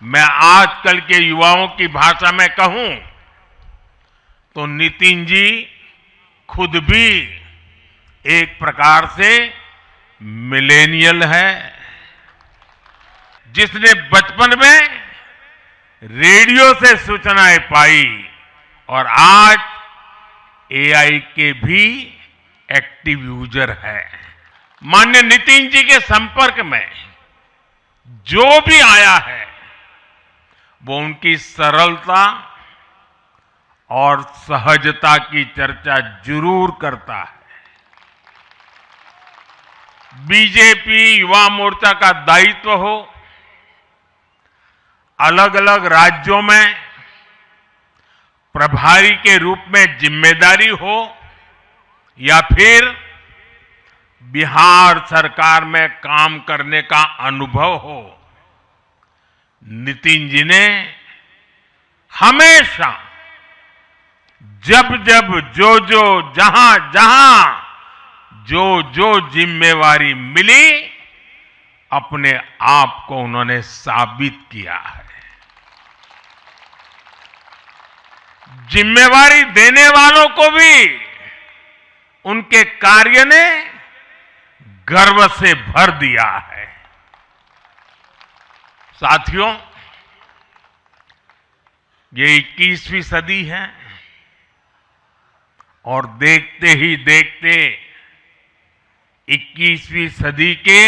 मैं आजकल के युवाओं की भाषा में कहूं तो नितिन जी खुद भी एक प्रकार से मिलेनियल है, जिसने बचपन में रेडियो से सूचनाएं पाई और आज एआई के भी एक्टिव यूजर है। माननीय नितिन जी के संपर्क में जो भी आया है वो उनकी सरलता और सहजता की चर्चा जरूर करता है। बीजेपी युवा मोर्चा का दायित्व हो, अलग अलग राज्यों में प्रभारी के रूप में जिम्मेदारी हो या फिर बिहार सरकार में काम करने का अनुभव हो, नितिन जी ने हमेशा जब जब जो जहां जो जिम्मेवारी मिली अपने आप को उन्होंने साबित किया है। जिम्मेवारी देने वालों को भी उनके कार्य ने गर्व से भर दिया है। साथियों, ये 21वीं सदी है और देखते ही देखते 21वीं सदी के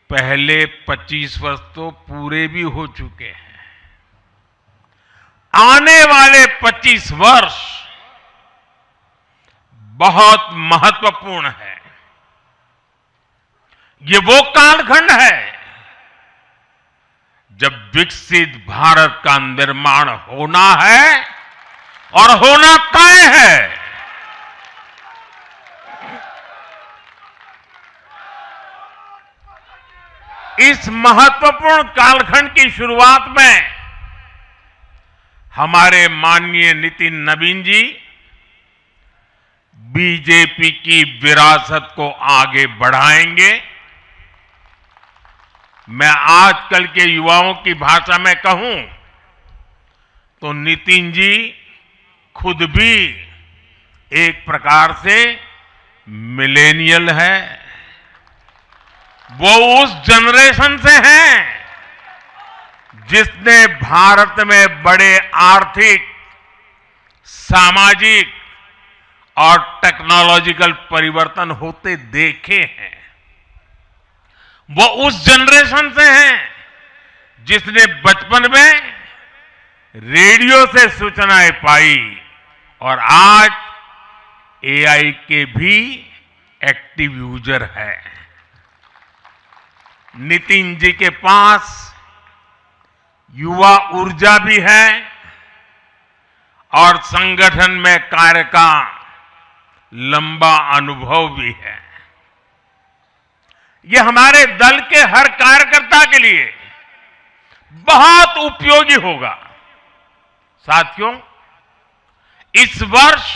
पहले 25 वर्ष तो पूरे भी हो चुके हैं। आने वाले 25 वर्ष बहुत महत्वपूर्ण है। ये वो कालखंड है जब विकसित भारत का निर्माण होना है और होना तय है। इस महत्वपूर्ण कालखंड की शुरुआत में हमारे माननीय नितिन नवीन जी बीजेपी की विरासत को आगे बढ़ाएंगे। मैं आजकल के युवाओं की भाषा में कहूं तो नितिन जी खुद भी एक प्रकार से मिलेनियल है। वो उस जनरेशन से हैं जिसने भारत में बड़े आर्थिक, सामाजिक और टेक्नोलॉजिकल परिवर्तन होते देखे हैं। वो उस जनरेशन से हैं जिसने बचपन में रेडियो से सूचनाएं पाई और आज एआई के भी एक्टिव यूजर है। नितिन जी के पास युवा ऊर्जा भी है और संगठन में कार्य का लंबा अनुभव भी है। ये हमारे दल के हर कार्यकर्ता के लिए बहुत उपयोगी होगा। साथियों, इस वर्ष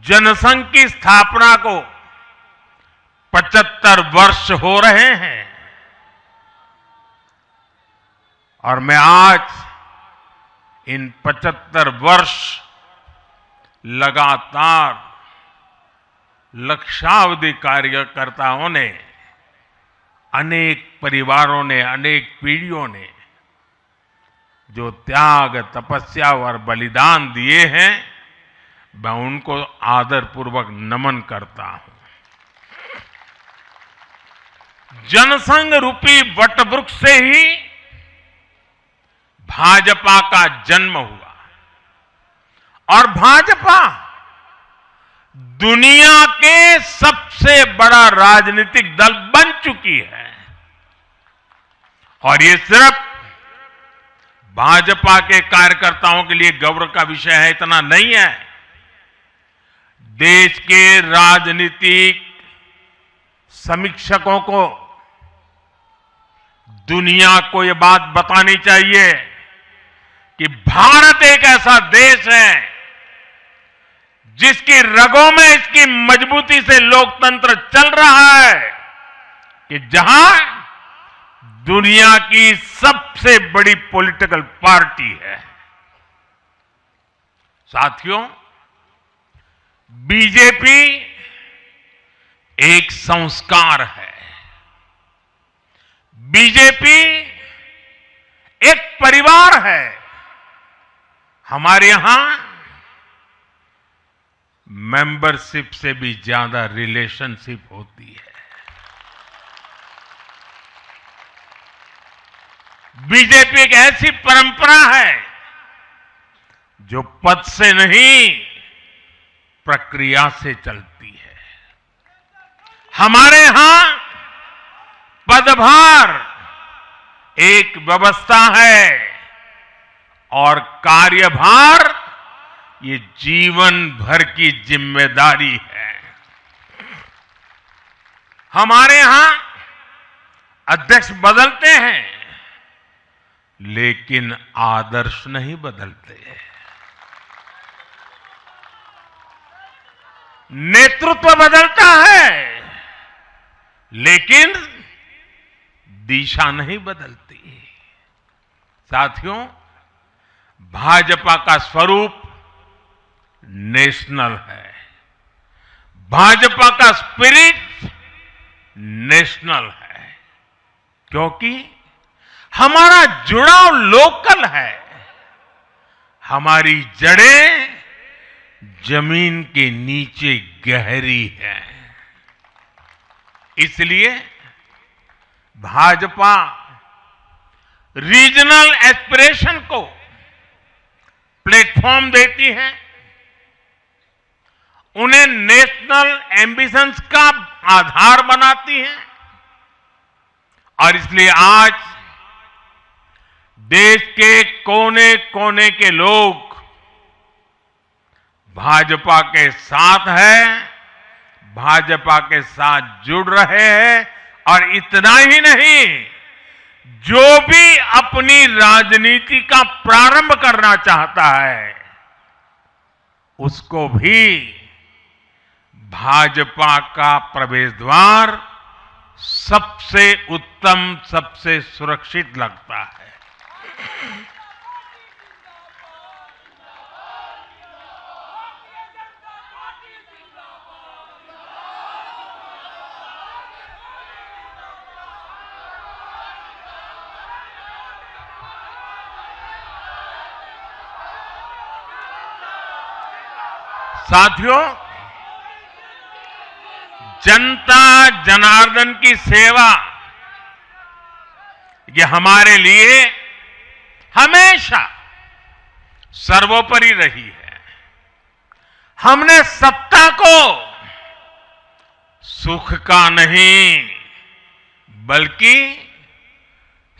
जनसंघ की स्थापना को 75 वर्ष हो रहे हैं और मैं आज इन 75 वर्ष लगातार लक्षावधि कार्यकर्ताओं ने, अनेक परिवारों ने, अनेक पीढ़ियों ने जो त्याग, तपस्या और बलिदान दिए हैं, मैं उनको आदरपूर्वक नमन करता हूं। जनसंघ रूपी वटवृक्ष से ही भाजपा का जन्म हुआ और भाजपा दुनिया के सबसे बड़ा राजनीतिक दल बन चुकी है। और ये सिर्फ भाजपा के कार्यकर्ताओं के लिए गौरव का विषय है इतना नहीं है। देश के राजनीतिक समीक्षकों को दुनिया को ये बात बतानी चाहिए कि भारत एक ऐसा देश है जिसकी रगों में इसकी मजबूती से लोकतंत्र चल रहा है कि जहां दुनिया की सबसे बड़ी पॉलिटिकल पार्टी है। साथियों, बीजेपी एक संस्कार है। बीजेपी एक परिवार है। हमारे यहां मेंबरशिप से भी ज्यादा रिलेशनशिप होती है। बीजेपी एक ऐसी परंपरा है जो पद से नहीं, प्रक्रिया से चलती है। हमारे यहां पदभार एक व्यवस्था है और कार्यभार ये जीवन भर की जिम्मेदारी है। हमारे यहां अध्यक्ष बदलते हैं, लेकिन आदर्श नहीं बदलते। नेतृत्व बदलता है, लेकिन दिशा नहीं बदलती। साथियों, भाजपा का स्वरूप नेशनल है। भाजपा का स्पिरिट नेशनल है, क्योंकि हमारा जुड़ाव लोकल है। हमारी जड़ें जमीन के नीचे गहरी है। इसलिए भाजपा रीजनल एस्पिरेशन को प्लेटफॉर्म देती है, उन्हें नेशनल एम्बिशंस का आधार बनाती है। और इसलिए आज देश के कोने कोने के लोग भाजपा के साथ हैं, भाजपा के साथ जुड़ रहे हैं। और इतना ही नहीं, जो भी अपनी राजनीति का प्रारंभ करना चाहता है, उसको भी भाजपा का प्रवेश द्वार सबसे उत्तम, सबसे सुरक्षित लगता है। साथियों, जनता जनार्दन की सेवा ये हमारे लिए हमेशा सर्वोपरि रही है। हमने सत्ता को सुख का नहीं, बल्कि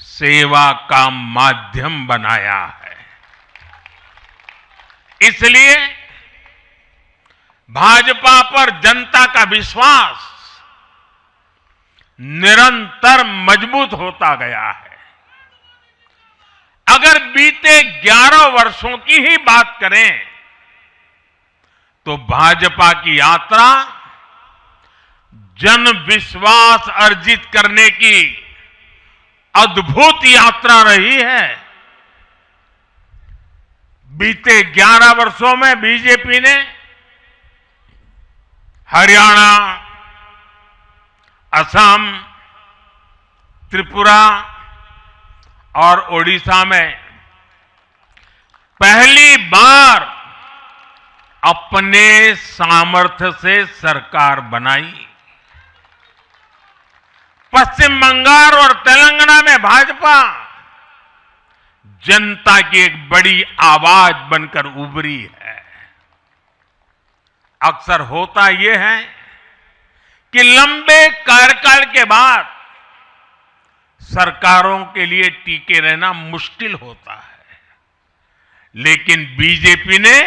सेवा का माध्यम बनाया है। इसलिए भाजपा पर जनता का विश्वास निरंतर मजबूत होता गया है। अगर बीते 11 वर्षों की ही बात करें, तो भाजपा की यात्रा जन विश्वास अर्जित करने की अद्भुत यात्रा रही है। बीते 11 वर्षों में बीजेपी ने हरियाणा, असम, त्रिपुरा और ओडिशा में पहली बार अपने सामर्थ्य से सरकार बनाई। पश्चिम बंगाल और तेलंगाना में भाजपा जनता की एक बड़ी आवाज बनकर उभरी है। अक्सर होता यह है कि लंबे कार्यकाल के बाद सरकारों के लिए टिके रहना मुश्किल होता है, लेकिन बीजेपी ने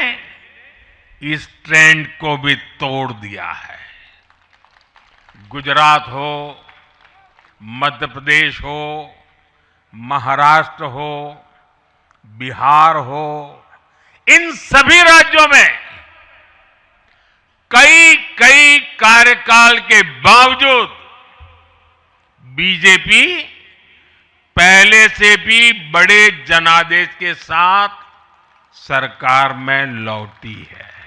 इस ट्रेंड को भी तोड़ दिया है। गुजरात हो, मध्य प्रदेश हो, महाराष्ट्र हो, बिहार हो, इन सभी राज्यों में कई कार्यकाल के बावजूद बीजेपी पहले से भी बड़े जनादेश के साथ सरकार में लौटी है।